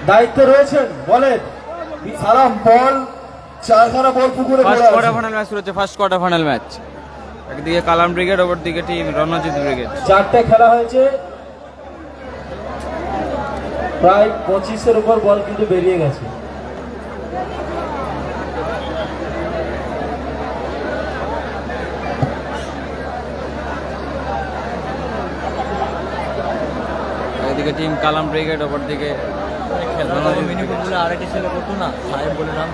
দায়িত্বে রয়েছেন বলেন। সালাম বল, চারখানা বল পুকুরে ফার্স্ট পড়ে কোয়ার্টার আছে। ফাইনাল ম্যাচ শুরু হচ্ছে। ফার্স্ট কোয়ার্টার ফাইনাল ম্যাচ, একদিকে কালাম ব্রিগেড, অপর দিকে টিম রণজিৎ ব্রিগেড। চারটে খেলা হয়েছে, প্রায় 25-এর উপর বল কিন্তু বেরিয়ে গেছে। একদিকে টিম কালাম ব্রিগেড, অপর দিকে আরেকটি ছেলে করতো না, সাহেব বলে নাম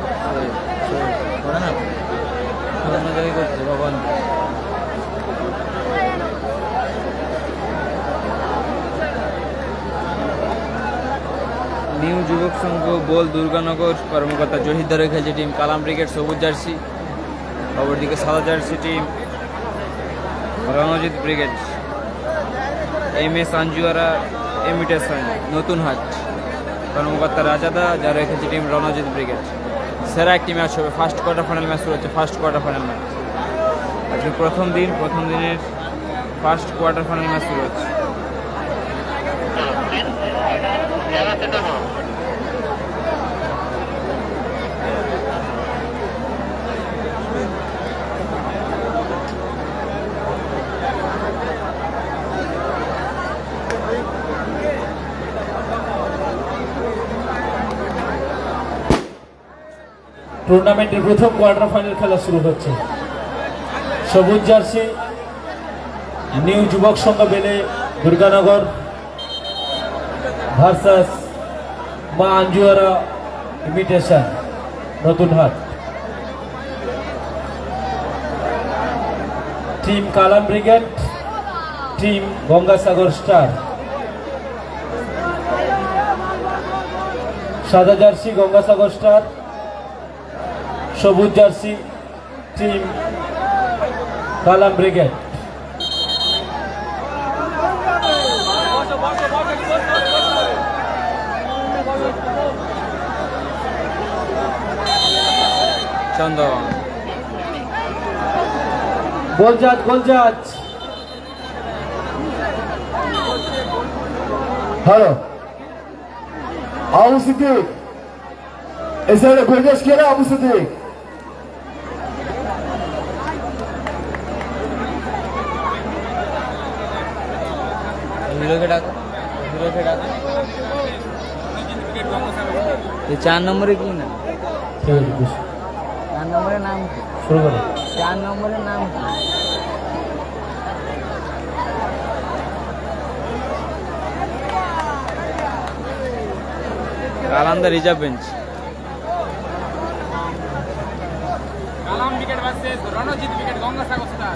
করে না, অন্য জায়গায় করছে ভগবান। নিউ যুবক সংঘ বোল দুর্গানগর কর্মকর্তা জহির ধরে খেলছে টিম কালাম ব্রিগেড সবুজ জার্সি, অপরদিকে সাদা jersey team Ranjit brigade. MS Anjuara imitation Natun Hat কর্মকর্তা রাজাদা, যারা রেখেছে টিম রণজিৎ ব্রিগেড। সেরা একটি ম্যাচ হবে, ফার্স্ট কোয়ার্টার ফাইনাল ম্যাচ শুরু হচ্ছে। ফার্স্ট কোয়ার্টার ফাইনাল ম্যাচ আজকে প্রথম দিনের ফার্স্ট কোয়ার্টার ফাইনাল ম্যাচ শুরু হচ্ছে। টুর্নামেন্টের প্রথম কোয়ার্টার ফাইনাল খেলা শুরু হচ্ছে। সবুজ জার্সি নিউ যুবক সংঘ বেলে দুর্গানগর ভার্সাস মা আঞ্জুয়ারা ইমিটেশন নতুন হাট। Team Kalam brigade, team Gangasagar star. সাদা জার্সি গঙ্গাসাগর স্টার, সবুজ জার্সি টিম কালাম ব্রিগেড। চন্দন গোলজাজ গোলজাজ হ্যালো আবু সিদ্দিক এসে গোলজাজ কে রে? আবু সিদ্দিক হিরোকে ডাকো, হিরোকে ডাকো। এই 4 নম্বরে কি না? ঠিক আছে, বেশ। 4 নম্বরের নাম কি? শুরু করো। 4 নম্বরের নাম কি? কালান্দা রিজার্ভ বেঞ্চ। কালাম wicket versus Ranjit wicket Gangasagar star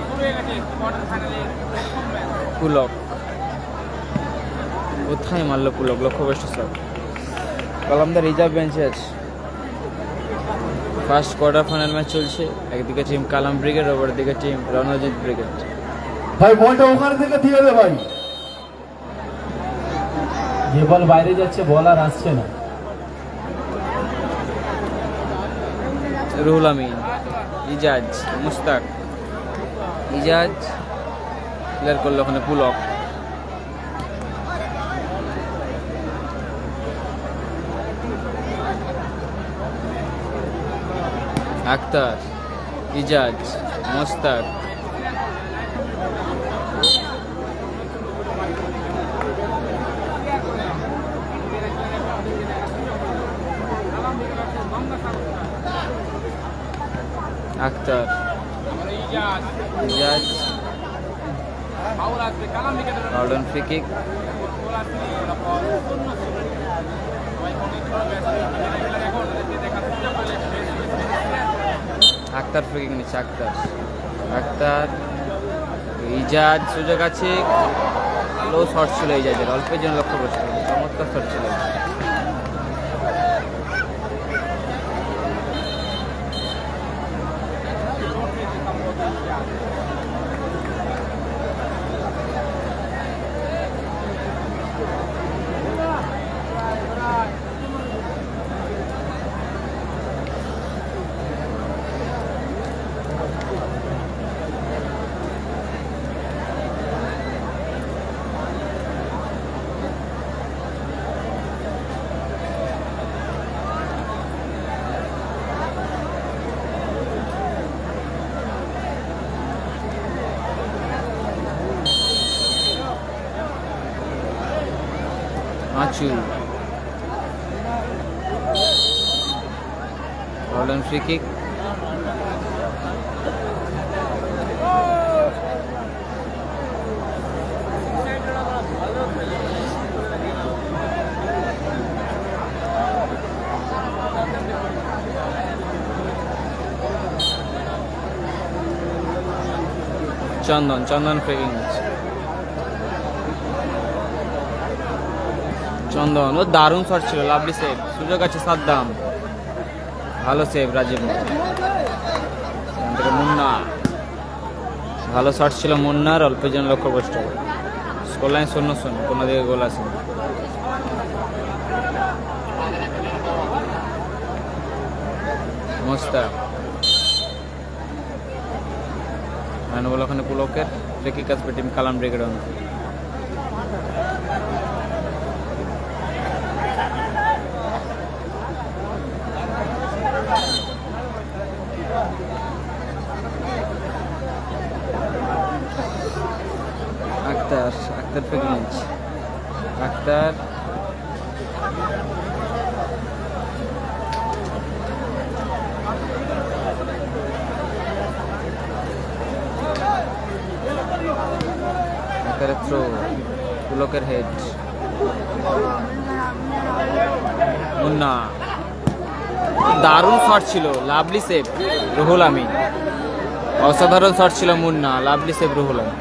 শুরু হয়ে গেছে কোয়ার্টার ফাইনালে প্রথম ম্যাচ। পুলক কোথায় মারলো? পুলক লক্ষ্যভ্রষ্ট সব। কালামদা রিজার্ভ বেঞ্চে আছে। ফার্স্ট কোয়ার্টার ফাইনাল ম্যাচ চলছে, একদিকে টিম কালাম ব্রিগেড, অপর দিকে টিম রণজিৎ ব্রিগেড। ভাই বলটা ওখানে থেকে দিয়ে দে ভাই। যে বল বাইরে যাচ্ছে, বল আর আসছে না। রুহুল আমিন, ইজাজ, মুস্তাক। ইজাজ ক্লিয়ার করলো ওখানে পুলক। আক্তার, ইজাজ, মুস্তাক। আক্তার, ইজাজ, ফাউল আসবে কালাম উইকেটের গর্ডন ফ্রি কিক। গোল আসবে তারপর 0-0 সবাই অনেক ভালো ম্যাচ এখন দেখা সুযোগ পেলে আক্তার ফ্রি কিক নিচ্ছে। আক্তার, ইজাজ সুযোগ আছে। লো শট ছিল ইজাজের, অল্পের জন্য লক্ষ্য করছে। চমৎকার শট ছিল। মাচু গোল্ডেন ফ্রি কিক। চন্দন ফ্রি কিক নিচ্ছে। চন্দন ও দারুণ শট ছিল, লাভলি সেভ, সুযোগ আছে সাদ্দাম, ভালো সেভ রাজীব। মুন্না ভালো শট ছিল মুন্নার, অল্প জন লক্ষ্যভ্রষ্ট। স্কোর লাইন 0-0, কোনো দিকে গোল আছে। মোস্তাক বল ওখানে পুলকের ফ্রি কিক আসবে team Kalam brigade. Akter free kick নিচ্ছে। আক্তার থ্রো, পুলকের হেড, মুন্না দারুণ শট ছিল, লাভলি সেভ রুহুল আমিন। অসাধারণ শট ছিল মুন্না, লাভলি সেভ রুহুল আমিন।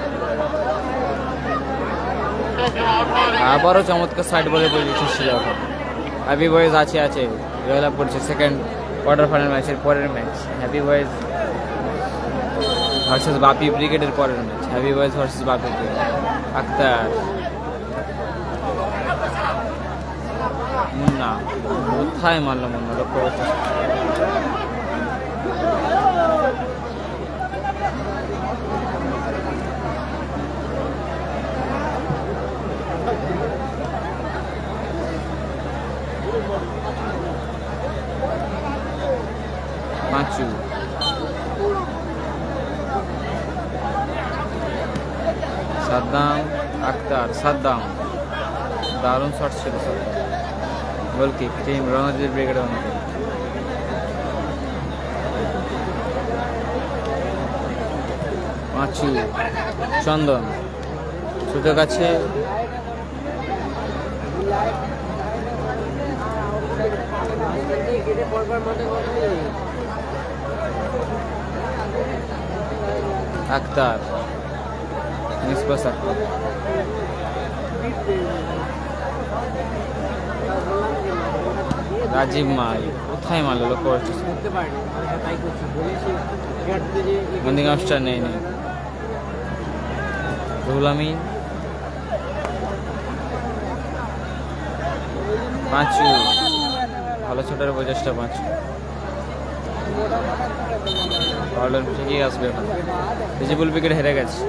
আবারও চমৎকার সাইড বলে পজিশন ছিল। হ্যাপি বয়েজ আছে জয়লাভ করছে সেকেন্ড কোয়ার্টার ফাইনাল ম্যাচের পরের ম্যাচ। হ্যাপি বয়েজ ভার্সেস বাপি ব্রিগেডের পরের ম্যাচ। হ্যাপি বয়েজ ভার্সেস বাপি ব্রিগেড। আক্তার, মুন্না কোথায় মারল মুন্না, লক্ষ্য করছে। মাচু সাদ্দাম, আক্তার, সাদ্দাম দারুণ শট ছিল। Goal kick team Ranjit brigade. মাচু, চন্দন সুযোগ আছে, আক্তার নিষ্পাস আক্তার। রাজীব মাল কোথায় মারলো, লক্ষ্য করছে। বন্দিং অফস্টার নেই। রুহুল আমিন, পাঁচু ভালো ছোটার প্রচেষ্টা। পাঁচু ঠিকই আসবে, ভিজিবল উইকেট হেরে গেছে।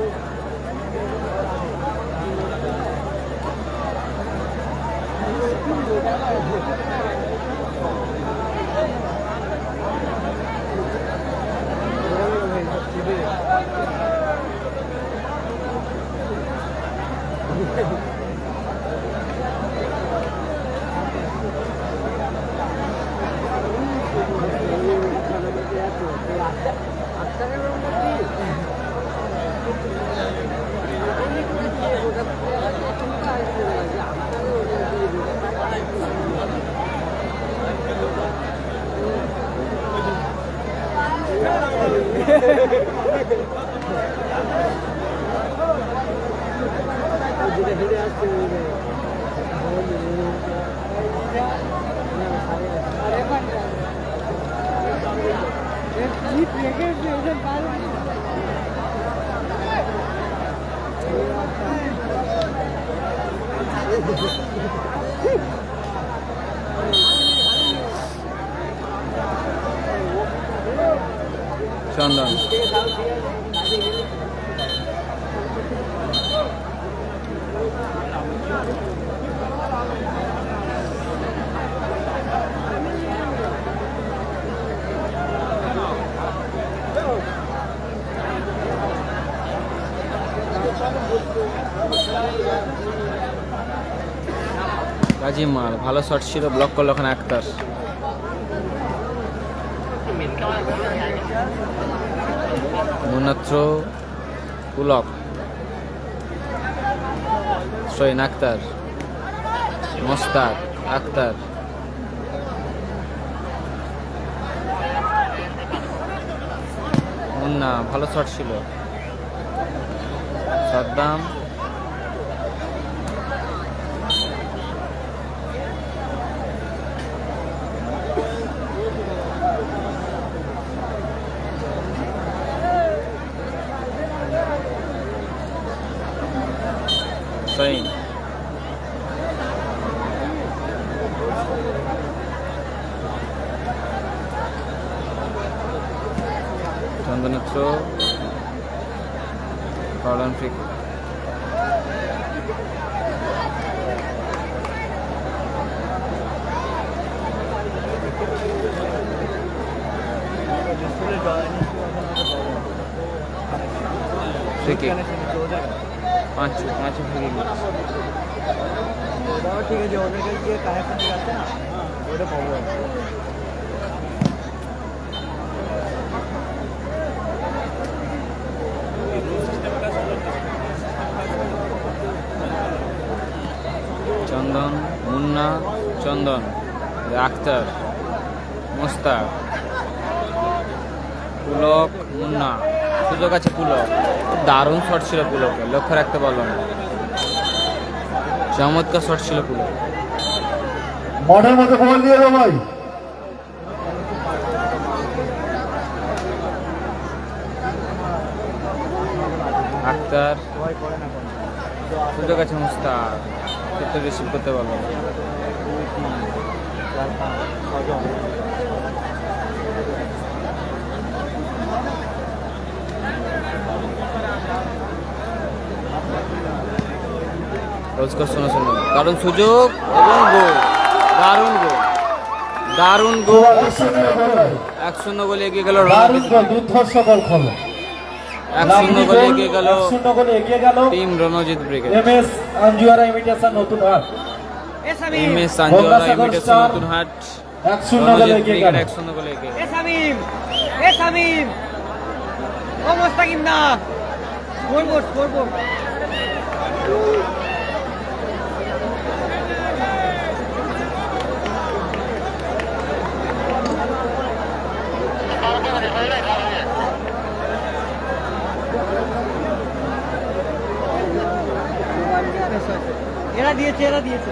কাজিমাল ভালো শট ছিল, ব্লক করলো ওখানে আক্তার। মুন্নাত্র পুলক, শহীন আক্তার, মোস্তাক আক্তার, মুন্না ভালো শট ছিল, সাদ্দাম, শহীন, চন্দনত্র, কর্ডন ফ্রিক, ফ্রিকিক, পাঁচ ফ্রিকিক। ওটাও ঠিক আছে, ওদেরকে গিয়ে কানেকশন দেখাচ্ছে না, ওটা প্রবলেম। চন্দন, মুন্না, চন্দন, আক্তার, মোস্তাক, পুলক, মুন্না, সুযোগ আছে পুলক, দারুণ শট ছিল পুলকে, লক্ষ্য রাখতে পারলো না, চমৎকার শট ছিল পুলক। মাঠের মধ্যে বল দিয়ে দাও ভাই। আক্তার, ভয় করে না কোনো। সুযোগ আছে মুস্তাক, কিন্তু রিসিভ করতে পারলো না। 2, 3, 4, 5, 6 জন। রোজকার শোনো, দারুণ সুযোগ এবং গোল, দারুণ গোল, দারুণ গোল। 1-0 গোলে এগিয়ে গেল দারুণ গোল, দুর্ধর্ষ গোল খেলো। 1-0 গোলে এগিয়ে গেল 1-0 গোলে এগিয়ে গেল team Ranjit brigade. MS Anjuara imitation Natun Hat. MS সাঞ্জুয়ারা imitation Natun Hat, 1-0 গোলে রণজিৎ এগিয়ে ব্রিগেড গেল। 1-0 গোলে এগিয়ে গেল। সামিম ও মোস্তাকিম না স্কোরবোর্ড এরা দিয়েছে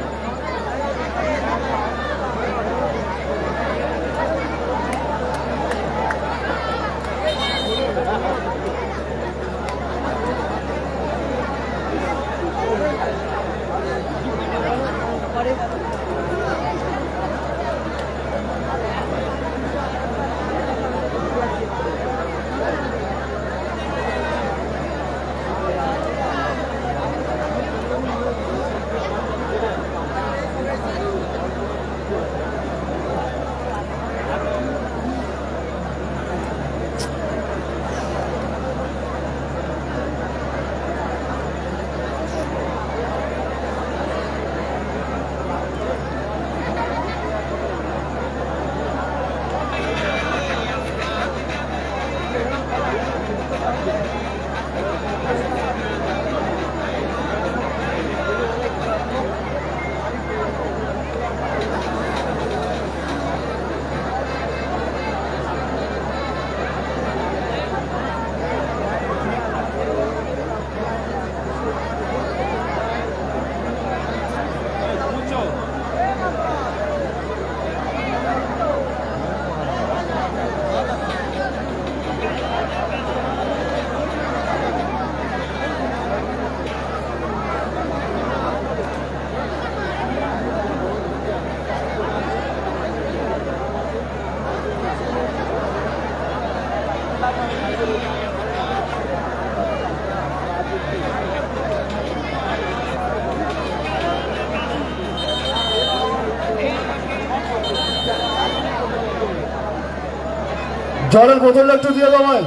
জলের বোতলটা একটু দিয়ে দাও ভাই।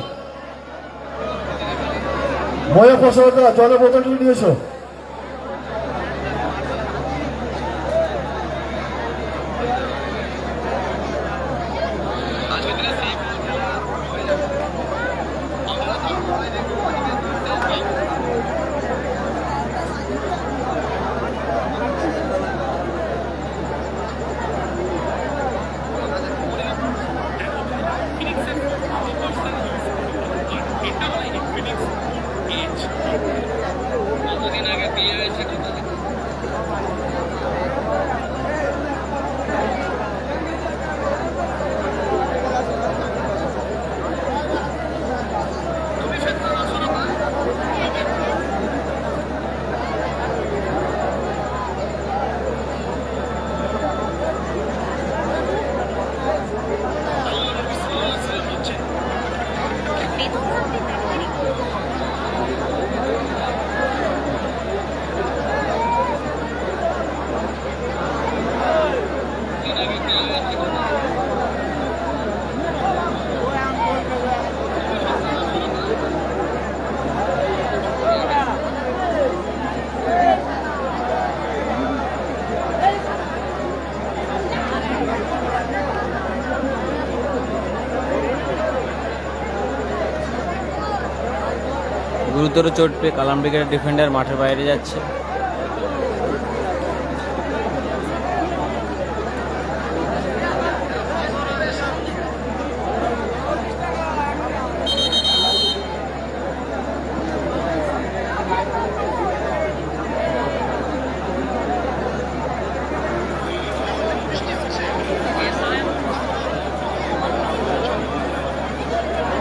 ময়ে ফসলটা জলের বোতলটা নিয়ে এসো। গুরুতর চোট পেয়ে কালাম ব্রিগেডের ডিফেন্ডার মাঠের বাইরে যাচ্ছে।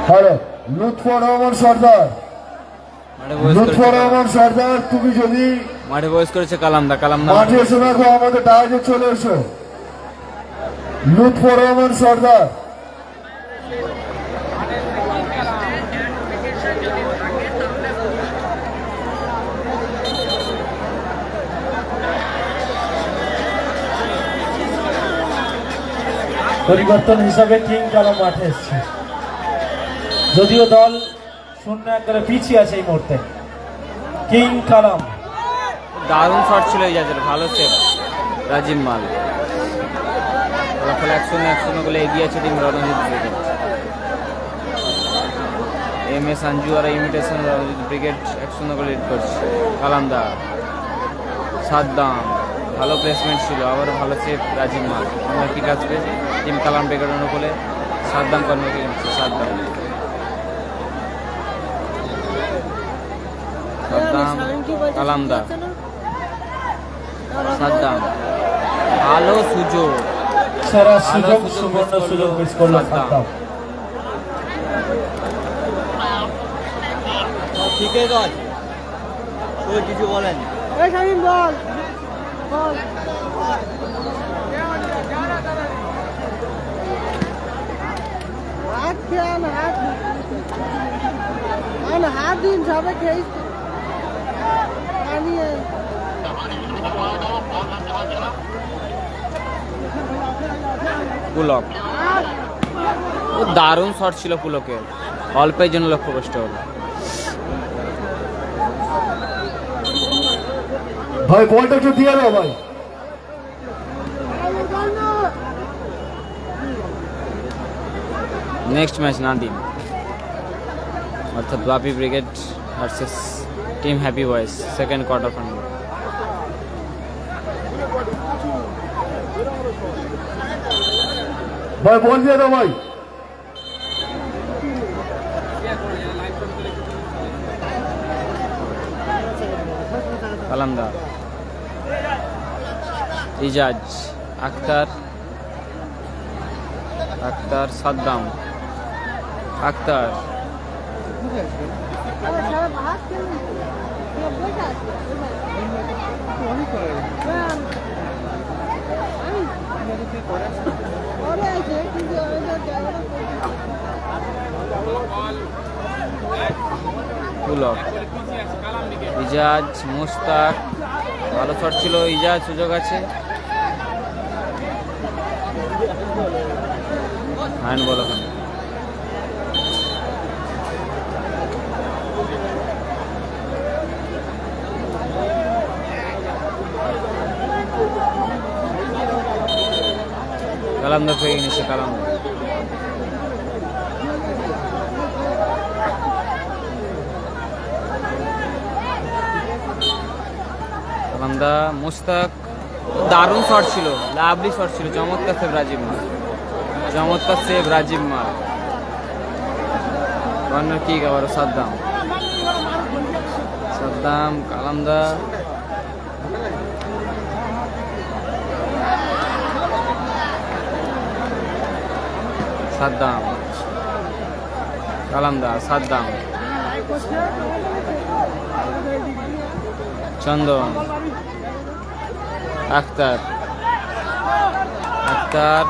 হ্যালো, লুৎফর রহমান সর্দার, মাঠে বয়স লুৎফর করেছে রহমান সর্দার, তুমি যদি মাঠে বয়স করেছে কালামদা। মাঠে এসে দেখো আমাদের ডায়াজে চলে এসো। লুৎফর রহমান সর্দার, পরিবর্তন হিসাবে কিং কালাম মাঠে এসছে, যদিও দল 0-1 করে পিছিয়ে আছে এই মুহূর্তে। কিং কালাম দারুণ শট ছিল ইজাজের, ভালো সেভ রাজিম মাল। ফলাফল 1-0 গোলে এগিয়ে আছে team Ranjit brigade. MS Anjuara imitation Ranjit brigade 1-0 গোলে লিড করছে। কালামদা, সাদ্দাম, ভালো প্লেসমেন্ট ছিল, আবার ভালো সেভ রাজিম মাল। কর্নার কিক আসবে টিম কালাম ব্রিগেড অনুকূলে। সাদ্দাম কর্নার কিক নিচ্ছে, সাদ্দাম কালামদা, সাদ্দাম, ভালো সুযোগ, সেরা সুযোগ, সুবর্ণ সুযোগ মিস করলো সাদ্দাম। ঠিক আছে, ওই কিছু বলেন। এই শামিম বল বল। হাত খেয়াল, হাত দিন সবে খেয়েছি আনিয়ে। পুলক, ও দারুণ শট ছিল পুলকের, অল্পের জন্য লক্ষ্যভ্রষ্ট হলো। ভাই বলটা একটু দিয়ে দাও ভাই। নেক্সট ম্যাচ নাদিম, অর্থাৎ Bapi brigade versus team happy boys, second quarter final. ভাই বল দিয়ে দাও ভাই। কালামদা, ইজাজ, আক্তার, সাদ্দাম, আক্তার, পুলক, ইজাজ, মুস্তাক, ভালো শট ছিল ইজাজ, সুযোগ আছে। হ্যান্ড বল ওখানে। কালামদা পেয়ে নিচ্ছে, কালামদা, কালামদা, মুস্তাক, দারুণ শট ছিল, লাভলি শট ছিল, চমৎকার সেভ রাজিব মাল, চমৎকার সেভ রাজিব মাল। কর্নার কিক আবার সাদ্দাম, কালামদা, সাদ্দাম, কালামদা, সাদ্দাম, চন্দন, আক্তার, আক্তার,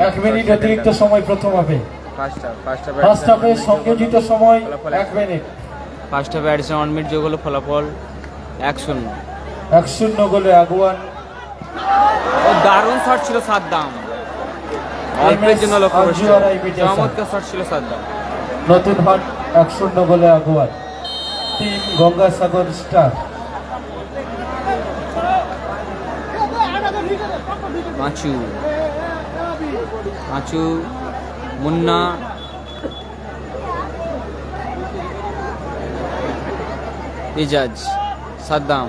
এক মিনিট অতিরিক্ত সময় প্রথম হাফে। ফার্স্ট হাফে সংযোজিত সময় 1 মিনিট। ফার্স্ট হাফে অ্যাডিশনাল 1 মিনিট যোগ হলো, ফলাফল 1-0। 1-0 গোলে আগুয়ান। ও দারুণ শট ছিল সাদ্দাম, অল্পের জন্য লক্ষ্যভ্রষ্ট, চমৎকার শট ছিল সাদ্দাম। নতুন হাট 1-0 গোলে আগুয়ান। Team Gangasagar star. পাঁচু মুন্না, ইজাজ, সাদ্দাম।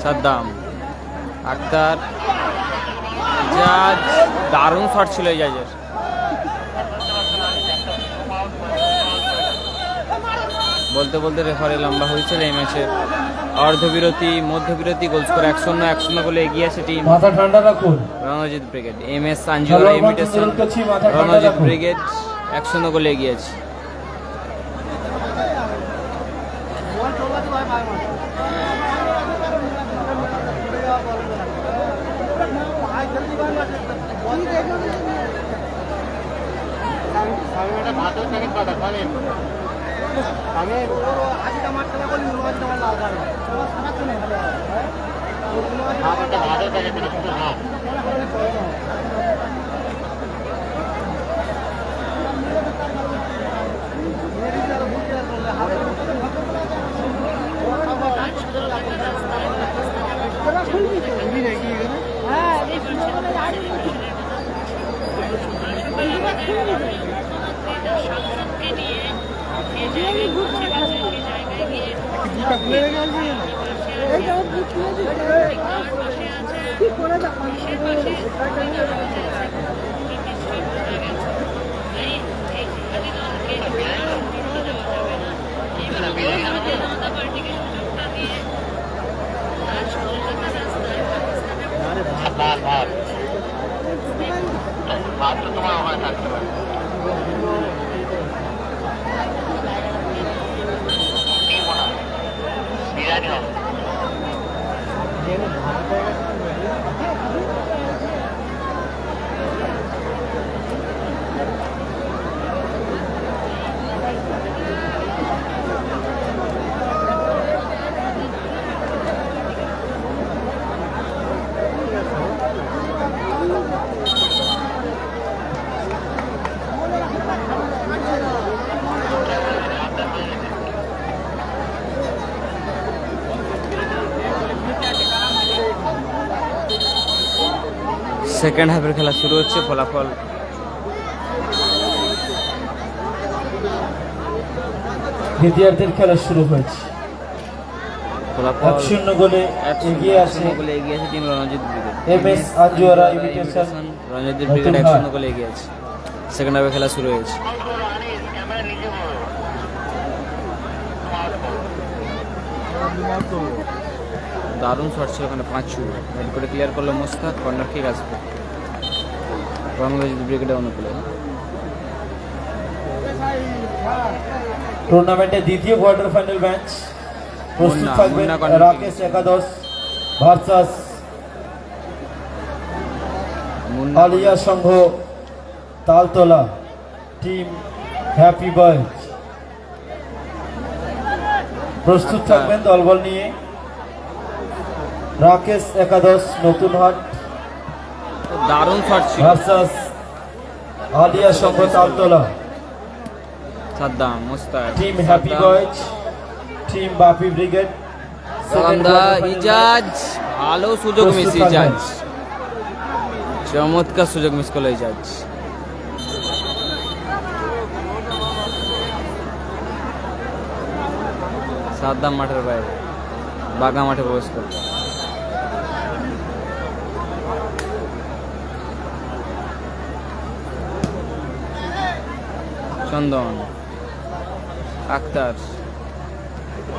সাদ্দাম, আক্তার, ইজাজ। দারুণ শট ছিল ইজাজের। বলতে বলতে রেফারি লম্বা হয়েছিল এই ম্যাচে। অর্ধবিরতি, মধ্যবিরতি, গোল স্কোর 1-0 গোলে এগিয়ে আছে টিম মাথা ঠান্ডা রাখুন। Ranjit brigade. MS Sanjuara imitation, Ranjit brigade 1-0 গোলে এগিয়ে আছে। সেকেন্ড হাফের খেলা শুরু হচ্ছে। ফলাফল দ্বিতীয়ার্ধের খেলা শুরু হয়েছে। ফলাফল 1-0 গোলে এগিয়ে আছে team Ranjit brigade. MS Anjuara imitation, Ranjit brigade 1-0 গোলে এগিয়ে আছে। সেকেন্ড হাফের খেলা শুরু হয়েছে। দারুণ শট ছিল ওখানে। পাঁচু হেড করে ক্লিয়ার করলো মোস্তাক। কর্নার কিক আসবে রণজিৎ ব্রিগেডের অনুকূলে। টুর্নামেন্টের দ্বিতীয় কোয়ার্টার ফাইনাল ম্যাচ। প্রস্তুত থাকবেন রাকেশ একাদশ versus Aliya Sangha Taltala team happy boys. প্রস্তুত থাকবেন দলবল নিয়ে রাকেশ একাদশ নতুন হাট দারুণ শট ছিল। Versus Aliya Sangha Taltala Saddam, Mostaq, team happy boys, team Bapi brigade. Ejaz ভালো সুযোগ মিস। ইজাজ চমৎকার সুযোগ মিস করলো এই জাজ। সাদ্দাম মাঠের বাইরে, বাগা মাঠে প্রবেশ করল। চন্দন, আক্তার,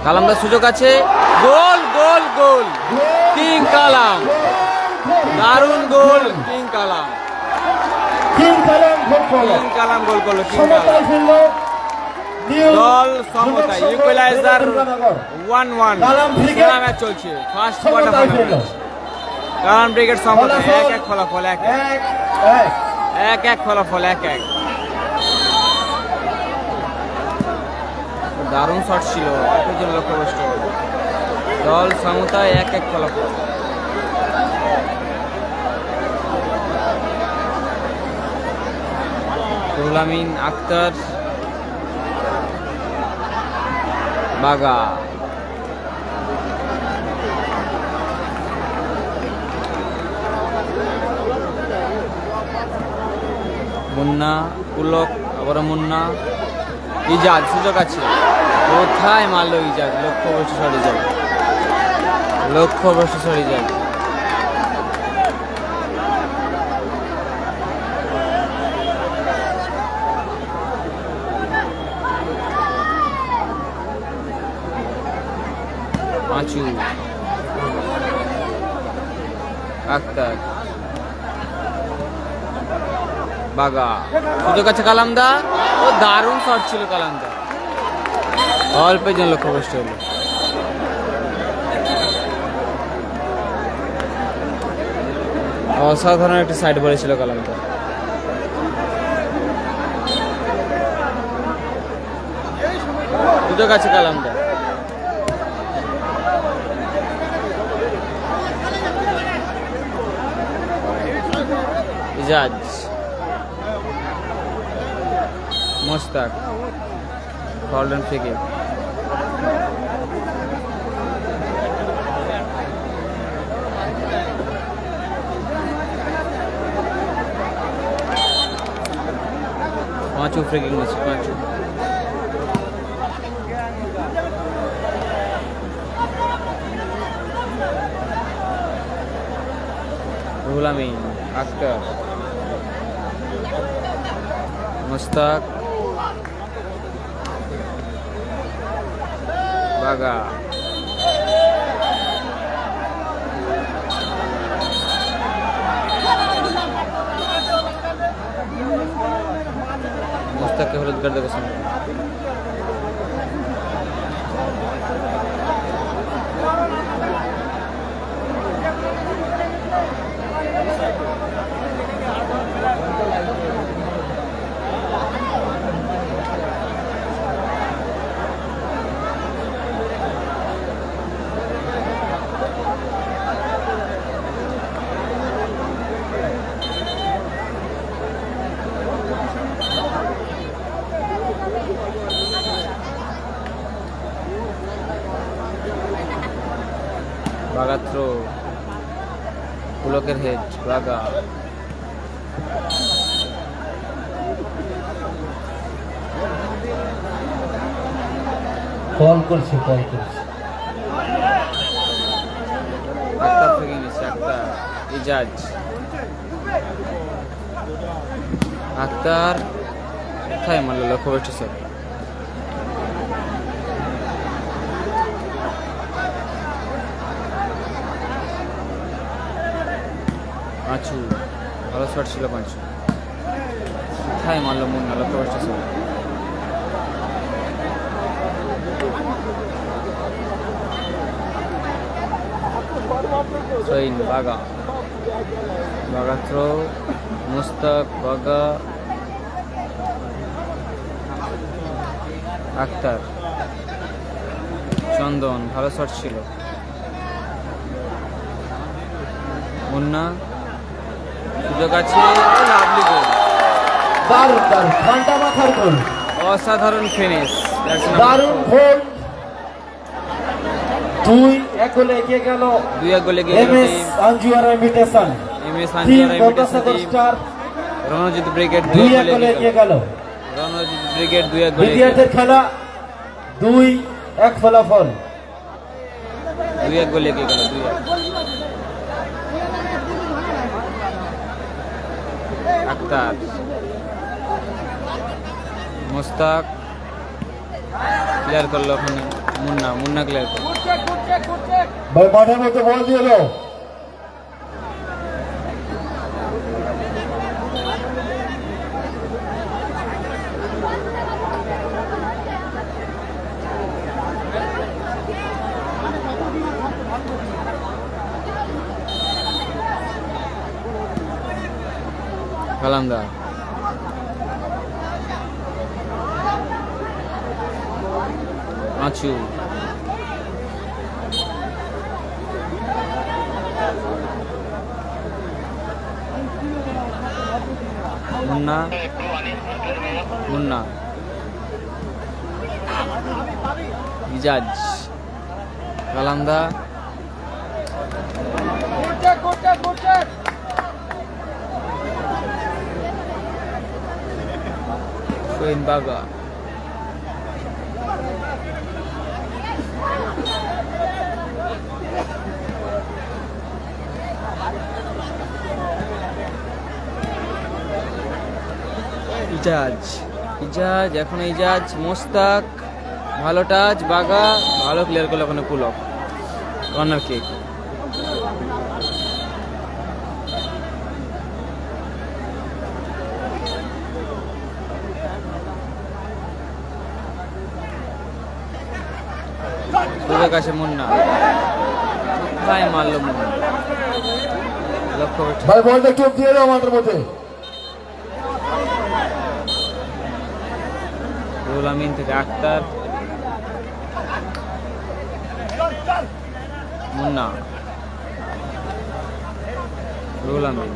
কালামদার সুযোগ আছে, গোল গোল গোল, কিং কালাম, দারুণ গোল কিং কালাম। কিং কালাম গোল করলো, কিং কালাম গোল করলো, কিং সমতায় কালাম। ফিরল নিউ দল সমতায়, ইকুয়ালাইজার 1-1। কালাম ব্রিগেড খেলা ম্যাচ চলছে, ফার্স্ট কোয়ার্টার সমতায় ফাইনাল। ফিরল। কালাম ব্রিগেড সমতায়, ফলাফল 1-1 ফলাফল, 1-1 1-1 ফলাফল, 1-1। দারুণ শট ছিল, একজন লক্ষ্যভ্রষ্ট। দল সমতায় 1-1 ফলাফল। রুহুল আমিন, আক্তার, বাগা, মুন্না, পুলক, আবার মুন্না, ইজাদ সুযোগ আছে, কোথায় মারলো ইজাদ, লক্ষ্যভ্রষ্ট সরে যায়, লক্ষ্যভ্রষ্ট সরে যায়। পাঁচু, আক্তার, বাগা, সুযোগ আছে কালামদা, ও দারুণ শট ছিল কালামদা, অল্পের জন্য লক্ষ্যভ্রষ্ট হলো। অসাধারণ একটা সাইড বলেছিল কালামদা। সুযোগ আছে কালামদা, ইজাজ, মোস্তাক, গল্ডেন থেকে পাঁচু, ফ্রি কিক নিচ্ছে পাঁচু। রুহুল আমিন, আক্তার, মুস্তাক, বাগা, मुस्ताक के हलत गर्द कसम বাগাত্র পুলকের হেড বাগা কল করছে আক্তার থেকে নিচ্ছে আক্তার ইজাজ আক্তার কোথায় মারল লক্ষ্যভ্রষ্ট স্যার পাঁচু ভালো শট ছিল পাঁচু কোথায় মারল মুন্না লক্ষ্যভ্রষ্ট sir Train Baga throw Mustaq Baga Akhtar Chandan ভালো শট ছিল মুন্না সুযোগ আছে লাভলি গোল দারুণ ঘন্টা মাথার গোল অসাধারণ ফিনিশ দারুণ গোল 2-1 গোলে এগিয়ে গেল দুই এক গোলে এগিয়ে গেল এমএস আঞ্জুয়ারা ইমিটেশন MS তিন Sanjuara Gangasagar imitation star Ranjit brigade 2-1 2-1 গোলে গোলে এগিয়ে গেল। রণজিৎ ব্রিগেড 2-1 গোলে দ্বিতীয়ার্ধের খেলা 2-1 ফলাফল। 2-1 গোলে এগিয়ে গেল 2-1। আক্তার মুস্তাক ক্লিয়ার করলো ওখানে মুন্না ক্লিয়ার করলো। ভাই মাঠের মধ্যে বল দিয়ে দাও। কালামদা আচু মুন্না ইজাজ কালামদা Queen Baga ইজাজ এখন ইজাজ মোস্তাক ভালো টাচ বাগা ভালো ক্লিয়ার করলো ওখানে পুল অফ কর্নার কিক দূরের কাছে মুন্না ভাই মারলো মুন্না লক্ষ্য ভাই বলটা একটু দিয়ে দাও মাঠের মধ্যে। রুহুল আমিন থেকে আক্তার মুন্না রুহুল আমিন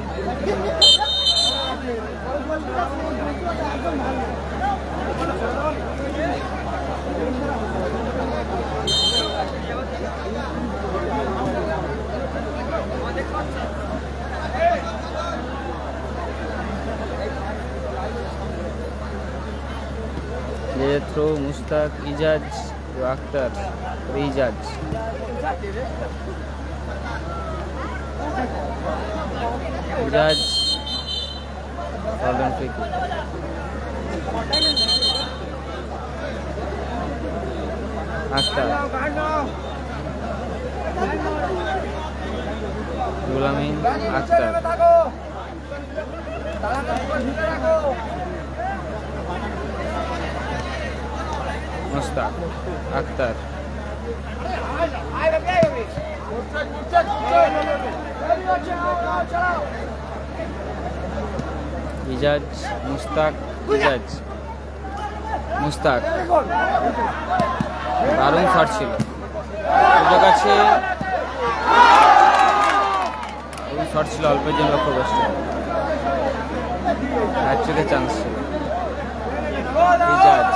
থ্রো মুস্তাক ইজাজ আক্তার ইজাজ ইজাজ আক্তার গুলামিন আক্তার মুস্তাক আক্তার ইজাজ মুস্তাক ইজাজ মুস্তাক দারুণ শট ছিল ওদের কাছে শট ছিল অল্পের জন্য লক্ষ্যগ্রস্ত হ্যাটট্রিকের চান্স ছিল ইজাজ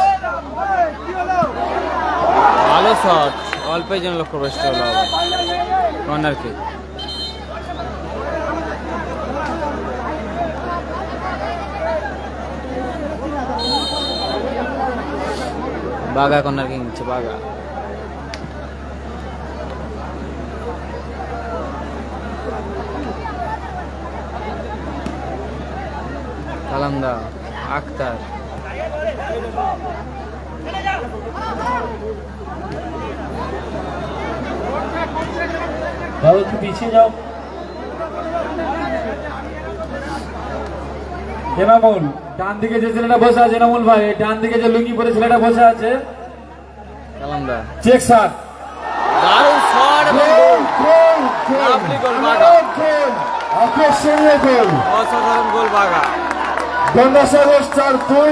ভালো শট অল্পের জন্য লক্ষ্যগ্রস্ত হলো কর্নার কিক বাগা কর্নার কিক নিচ্ছে বাগা কালামদা আক্তার যাও একটু পিছিয়ে যাও। এনামুল ডান দিকে যে ছেলেটা বসে আছে এনামুল ভাই ডান দিকে যে লুঙ্গি পরে ছেলেটা বসে আছে কালামদা চেক শাট দারুণ শট এবং গোল লাভলি গোল বাগা আকর্ষণীয় গোল। অসাধারণ গোল বাগা গঙ্গাসাগর স্টার 2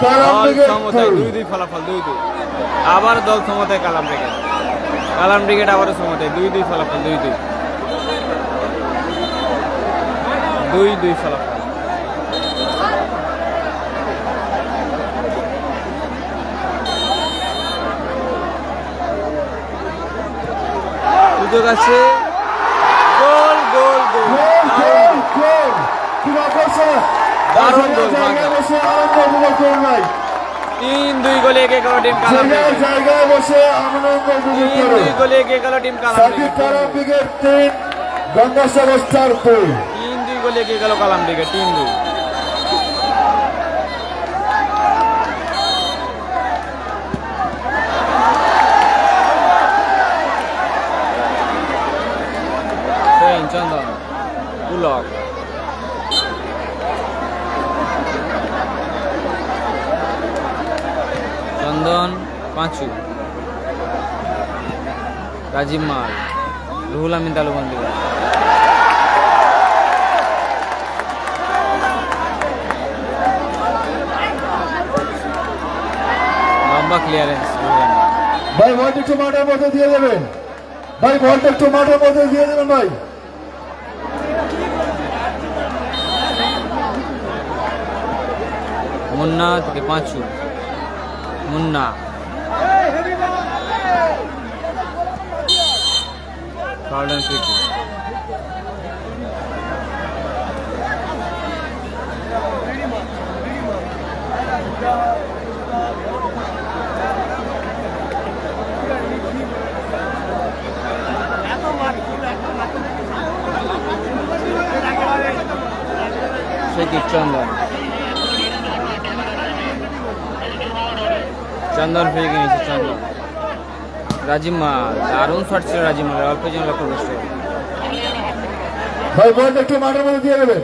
কালাম দল ব্রিগেড সমতায় 2। 2-2 ফলাফল 2-2 আবার দল সমতায় কালাম ব্রিগেড আবারও সমতায় 2-2 ফলাফল 2-2 ফলাফল সুযোগ আছে গোল গোল গোল খুব আকর্ষণ দারুণ গোল, জায়গায় বসে আনন্দ উপভোগ করুন ভাই 3-2 গোলে এগিয়ে গেল টিম কালাম যে ব্রিগেড। জায়গায় বসে আনন্দ উপভোগ করুন 3-2 গোলে এগিয়ে গেল টিম কালাম সাকিব ব্রিগেড। কালাম ব্রিগেড 3 গঙ্গাসাগর স্টার 2 3-2 গোলে এগিয়ে গেল কালাম ব্রিগেড 3-2। চন্দন পুলক চন্দন পাঁচু রাজীব মাল রুহুল আমিন তালুবন্দি লম্বা ক্লিয়ারেন্স ভাই বলটা একটু মাঠের মধ্যে দিয়ে দেবেন ভাই বলটা একটু মাঠের মধ্যে দিয়ে দেবেন ভাই মুন্না থেকে Panchu Munna foul and free kick. সেই চন্দন চন্দন ফিরে গিয়েছে চন্দন রাজিম মাল দারুণ শট ছিল রাজিম মালের অল্প জন লক্ষ্য বসে ভাই বলটা একটু মাঠের মধ্যে দিয়ে দেবেন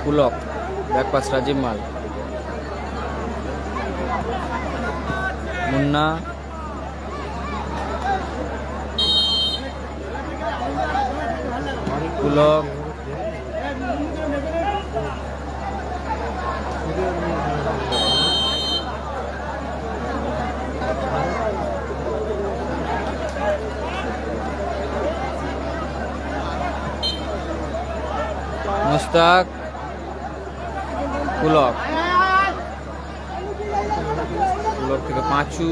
পুলক ব্যাক পাস রাজিম মাল মুন্না পুলক মুস্তাক পুলক পুলক থেকে পাঁচু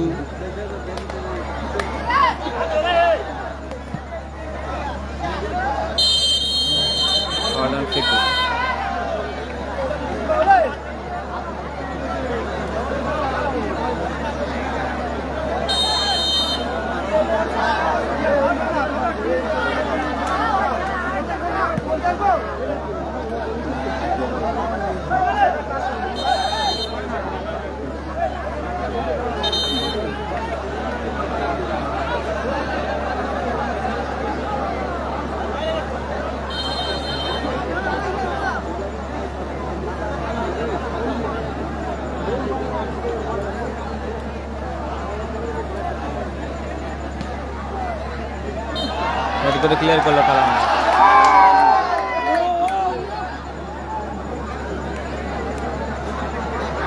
থেকে করে ক্লিয়ার করলো কালাম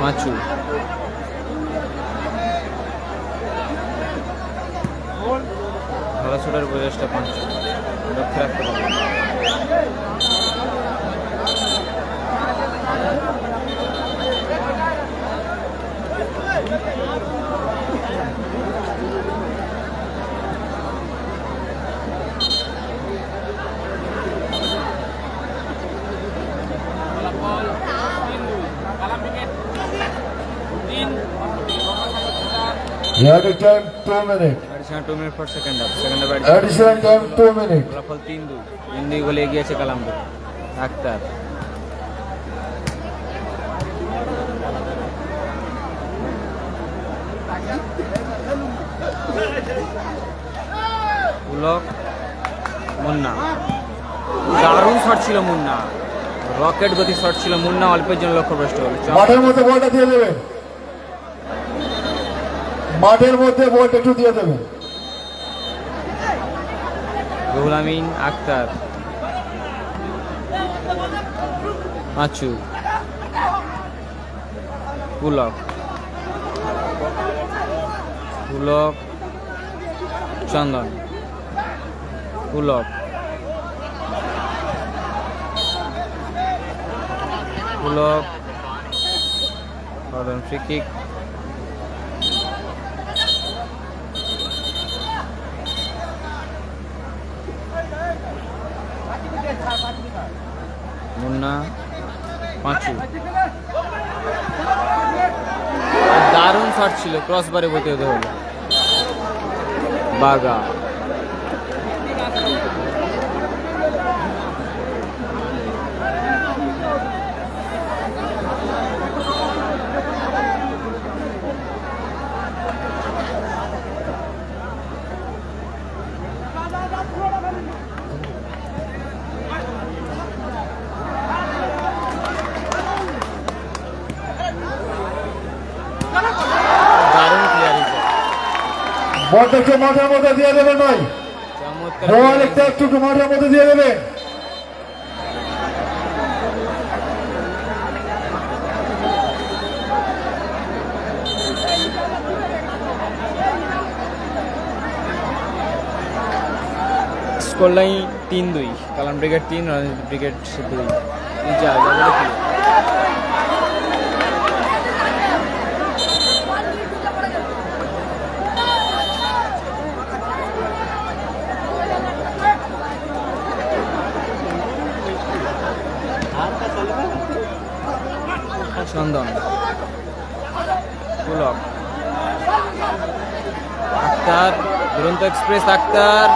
পাঁচু ভালো ছোটার প্রচেষ্টা পাঁচু লক্ষ্য রাখতে পারবে Added time 2 minutes. Additional 2 minutes for second half. Second half Additional time 2 minutes. ফলাফল 3-2 3-2 গোলে এগিয়ে আছে কালামপুর আক্তার পুলক মুন্না দারুণ শট ছিল মুন্না রকেট গতি শট ছিল মুন্না অল্পের জন্য লক্ষ্যভ্রষ্ট হলো মাঠের মধ্যে বলটা দিয়ে দেবেন মাঠের মধ্যে বলটা একটু দিয়ে দেবেন রুহুল আমিন আক্তার পাঁচু পুলক পুলক চন্দন পুলক পুলক ফ্রি কিক। মুন্না পাঁচু, দারুণ শট ছিল, ক্রসবারে বইতে হতে হলো। বাগা দারুণ ক্লিয়ারিং, বলটা একটু মাঠের মধ্যে দিয়ে দেবেন ভাই, চমৎকার বল একটু মাঠের মধ্যে দিয়ে দেবেন। স্কোর লাইন 3-2, কালাম ব্রিগেড 3, রণজিৎ ব্রিগেড 2। এই জায়গাগুলো কি চন্দন, পুলক, আক্তার, দুরন্ত এক্সপ্রেস আক্তার,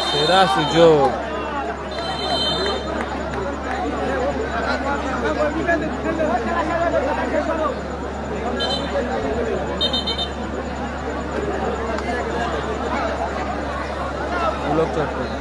সেরা সুযোগ। পুলক চট্টগ্রাম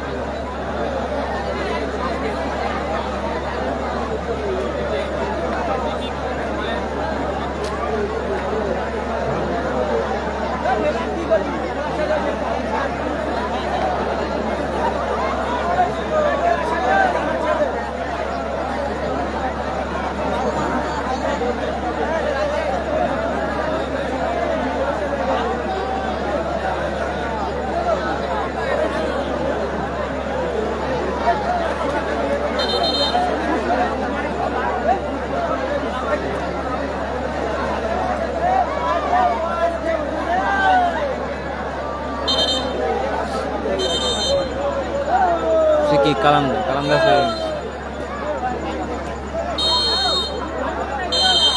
কি কালামদাস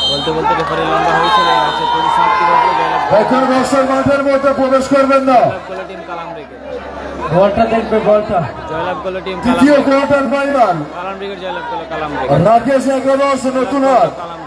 বলতে বলতে রেফারি লম্বা হয়েছিল। আছে পরিসমাপ্তি ঘটলো, জয়লাভ এখন দর্শক মাঠের মধ্যে প্রবেশ করবেন না। করলো টিম কালাম ব্রিগেড। বলটা দেখবে, বলটা জয়লাভ করলো টিম দ্বিতীয় কোয়ার্টার ফাইনাল কালাম ব্রিগেড, জয়লাভ করলো কালাম ব্রিগেড। রাকেশ একাদশ নতুন হাট। কালাম